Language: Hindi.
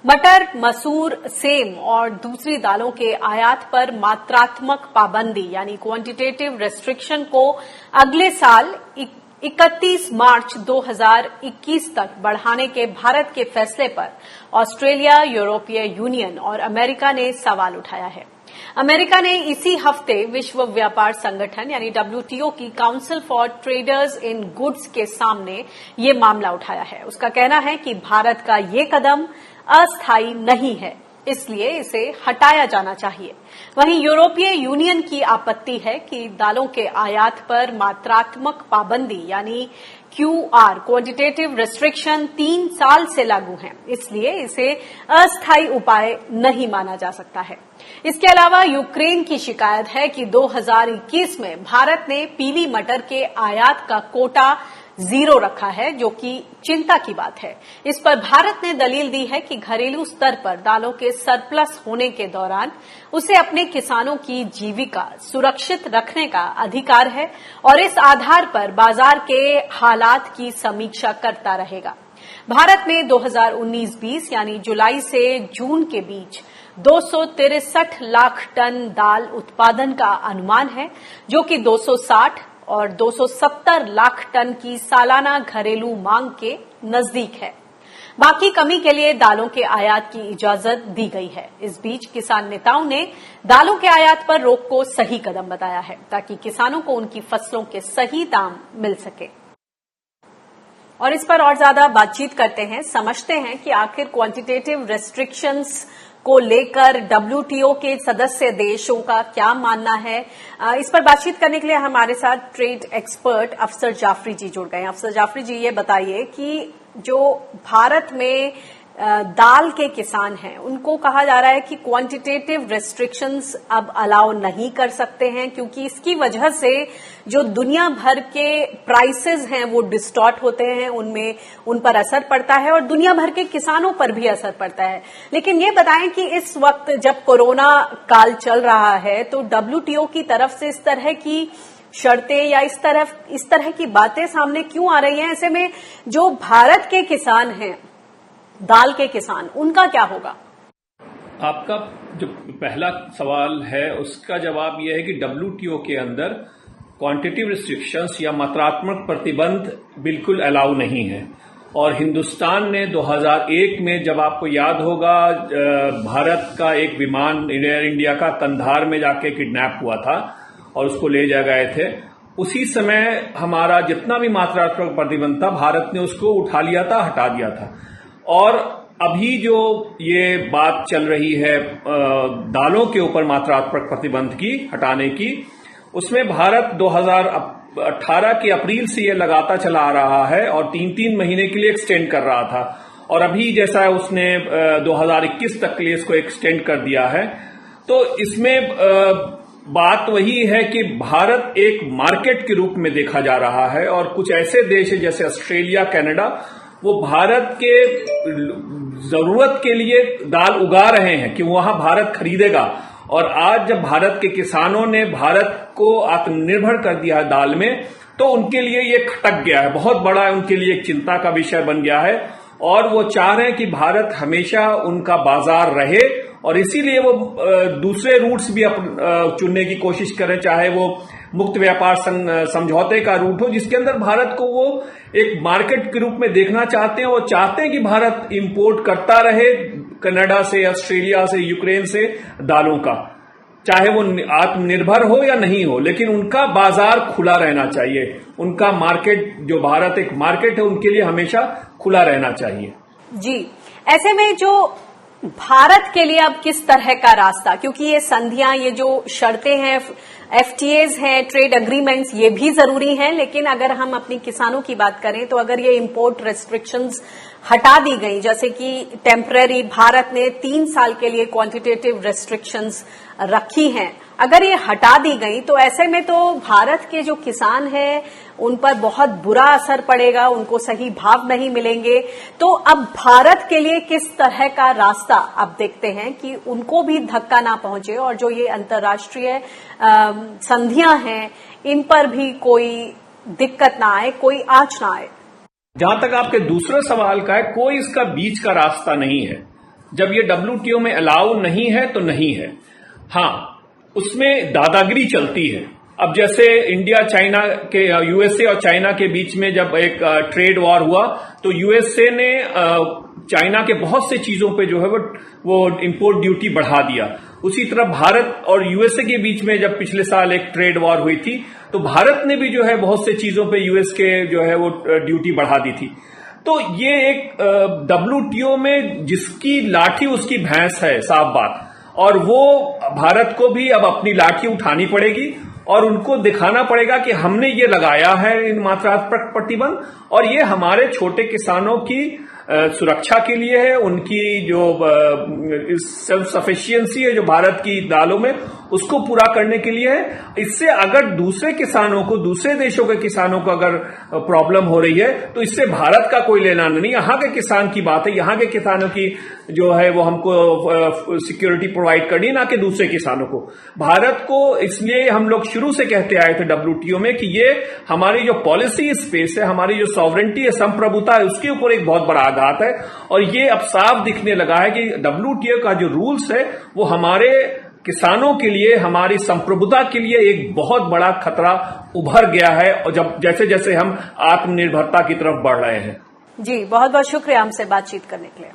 मटर, मसूर, सेम और दूसरी दालों के आयात पर मात्रात्मक पाबंदी यानी क्वांटिटेटिव रेस्ट्रिक्शन को अगले साल 31 मार्च 2021 तक बढ़ाने के भारत के फैसले पर ऑस्ट्रेलिया, यूरोपीय यूनियन और अमेरिका ने सवाल उठाया है। अमेरिका ने इसी हफ्ते विश्व व्यापार संगठन यानी WTO की council for traders in goods के सामने ये मामला उठाया है। उसका कहना है कि भारत का ये कदम अस्थायी नहीं है, इसलिए इसे हटाया जाना चाहिए। वहीं यूरोपीय यूनियन की आपत्ति है कि दालों के आयात पर मात्रात्मक पाबंदी यानी QR क्वांटिटेटिव रेस्ट्रिक्शन 3 साल से लागू है, इसलिए इसे अस्थायी उपाय नहीं माना जा सकता है। इसके अलावा यूक्रेन की शिकायत है कि 2021 में भारत ने पीली मटर के आयात का कोटा 0 रखा है, जो कि चिंता की बात है। इस पर भारत ने दलील दी है कि घरेलू स्तर पर दालों के सरप्लस होने के दौरान उसे अपने किसानों की जीविका सुरक्षित रखने का अधिकार है और इस आधार पर बाजार के हालात की समीक्षा करता रहेगा। भारत में 2019-20 यानी जुलाई से जून के बीच 263 लाख टन दाल उत्पादन का अनुमान है, जो कि 260 और 270 लाख टन की सालाना घरेलू मांग के नजदीक है। बाकी कमी के लिए दालों के आयात की इजाजत दी गई है। इस बीच किसान नेताओं ने दालों के आयात पर रोक को सही कदम बताया है, ताकि किसानों को उनकी फसलों के सही दाम मिल सके। और इस पर और ज्यादा बातचीत करते हैं, समझते हैं कि आखिर क्वांटिटेटिव रेस्ट्रिक्शंस को लेकर WTO के सदस्य देशों का क्या मानना है। इस पर बातचीत करने के लिए हमारे साथ ट्रेड एक्सपर्ट अफसर जाफरी जी जुड़ गए हैं। अफसर जाफरी जी, ये बताइए कि जो भारत में दाल के किसान हैं, उनको कहा जा रहा है कि क्वांटिटेटिव रेस्ट्रिक्शंस अब अलाउ नहीं कर सकते हैं, क्योंकि इसकी वजह से जो दुनिया भर के प्राइसेस हैं वो डिस्टॉर्ट होते हैं, उन पर असर पड़ता है और दुनिया भर के किसानों पर भी असर पड़ता है। लेकिन ये बताएं कि इस वक्त जब कोरोना काल चल रहा है तो WTO की तरफ से इस तरह की शर्तें या इस तरह की बातें सामने क्यों आ रही हैं? ऐसे में जो भारत के किसान हैं, दाल के किसान, उनका क्या होगा? आपका जो पहला सवाल है उसका जवाब यह है कि WTO के अंदर क्वांटिटेटिव रिस्ट्रिक्शंस या मात्रात्मक प्रतिबंध बिल्कुल अलाउ नहीं है। और हिंदुस्तान ने 2001 में, जब आपको याद होगा, भारत का एक विमान एयर इंडिया का कंधार में जाके किडनैप हुआ था और उसको ले जा गए थे, उसी समय हमारा जितना भी मात्रात्मक प्रतिबंध था भारत ने उसको उठा लिया था, हटा दिया था। और अभी जो ये बात चल रही है दालों के ऊपर मात्रात्मक प्रतिबंध की हटाने की, उसमें भारत 2018 के अप्रैल से ये लगाता चला आ रहा है और 3-3 महीने के लिए एक्सटेंड कर रहा था, और अभी जैसा उसने 2021 तक के लिए इसको एक्सटेंड कर दिया है। तो इसमें बात वही है कि भारत एक मार्केट के रूप में देखा जा रहा है और कुछ ऐसे देश हैं जैसे ऑस्ट्रेलिया, कनाडा, वो भारत के जरूरत के लिए दाल उगा रहे हैं कि वहां भारत खरीदेगा। और आज जब भारत के किसानों ने भारत को आत्मनिर्भर कर दिया है दाल में, तो उनके लिए ये खटक गया है, बहुत बड़ा उनके लिए एक चिंता का विषय बन गया है और वो चाह रहे हैं कि भारत हमेशा उनका बाजार रहे और इसीलिए वो दूसरे रूट्स भी चुनने की कोशिश करें, चाहे वो मुक्त व्यापार समझौते का रूट हो, जिसके अंदर भारत को वो एक मार्केट के रूप में देखना चाहते हैं। वो चाहते हैं कि भारत इंपोर्ट करता रहे कनाडा से, ऑस्ट्रेलिया से, यूक्रेन से दालों का, चाहे वो आत्मनिर्भर हो या नहीं हो, लेकिन उनका बाजार खुला रहना चाहिए। उनका मार्केट, जो भारत एक मार्केट है, उनके लिए हमेशा खुला रहना चाहिए। जी, ऐसे में जो भारत के लिए अब किस तरह का रास्ता, क्योंकि ये संधियां, ये जो शर्तें हैं, FTAs हैं, ट्रेड अग्रीमेंट्स, ये भी जरूरी हैं, लेकिन अगर हम अपनी किसानों की बात करें तो अगर ये इंपोर्ट रेस्ट्रिक्शंस हटा दी गई, जैसे कि टेम्पररी भारत ने 3 साल के लिए क्वांटिटेटिव रेस्ट्रिक्शंस रखी हैं, अगर ये हटा दी गई तो ऐसे में तो भारत के जो किसान हैं उन पर बहुत बुरा असर पड़ेगा, उनको सही भाव नहीं मिलेंगे। तो अब भारत के लिए किस तरह का रास्ता अब देखते हैं कि उनको भी धक्का ना पहुंचे और जो ये अंतर्राष्ट्रीय संधियां हैं इन पर भी कोई दिक्कत ना आए, कोई आंच ना आए। जहां तक आपके दूसरे सवाल का है, कोई इसका बीच का रास्ता नहीं है। जब ये WTO में अलाउ नहीं है तो नहीं है। हाँ, उसमें दादागिरी चलती है। अब जैसे इंडिया चाइना के यूएसए और चाइना के बीच में जब एक ट्रेड वॉर हुआ तो यूएसए ने चाइना के बहुत से चीजों पे जो है वो इंपोर्ट ड्यूटी बढ़ा दिया। उसी तरह भारत और यूएसए के बीच में जब पिछले साल एक ट्रेड वॉर हुई थी तो भारत ने भी जो है बहुत से चीजों पे यूएस के जो है वो ड्यूटी बढ़ा दी थी। तो ये एक WTO में जिसकी लाठी उसकी भैंस है, साफ बात। और वो भारत को भी अब अपनी लाठी उठानी पड़ेगी और उनको दिखाना पड़ेगा कि हमने ये लगाया है इन मात्रात्मक प्रतिबंध और ये हमारे छोटे किसानों की सुरक्षा के लिए है, उनकी जो सेल्फ सफिशिएंसी है जो भारत की दालों में, उसको पूरा करने के लिए है। इससे अगर दूसरे किसानों को, दूसरे देशों के किसानों को अगर प्रॉब्लम हो रही है तो इससे भारत का कोई लेना नहीं। यहाँ के किसान की बात है, यहाँ के किसानों की जो है वो हमको सिक्योरिटी प्रोवाइड करनी, ना कि दूसरे किसानों को। भारत को इसलिए हम लोग शुरू से कहते आए थे WTO में कि ये हमारी जो पॉलिसी स्पेस है, हमारी जो सॉवरेंटी है, संप्रभुता है, उसके ऊपर एक बहुत बड़ा आघात है। और ये अब साफ दिखने लगा है कि WTO का जो रूल्स है वो हमारे किसानों के लिए, हमारी संप्रभुता के लिए एक बहुत बड़ा खतरा उभर गया है, और जब जैसे जैसे हम आत्मनिर्भरता की तरफ बढ़ रहे हैं। जी, बहुत बहुत शुक्रिया हमसे बातचीत करने के लिए।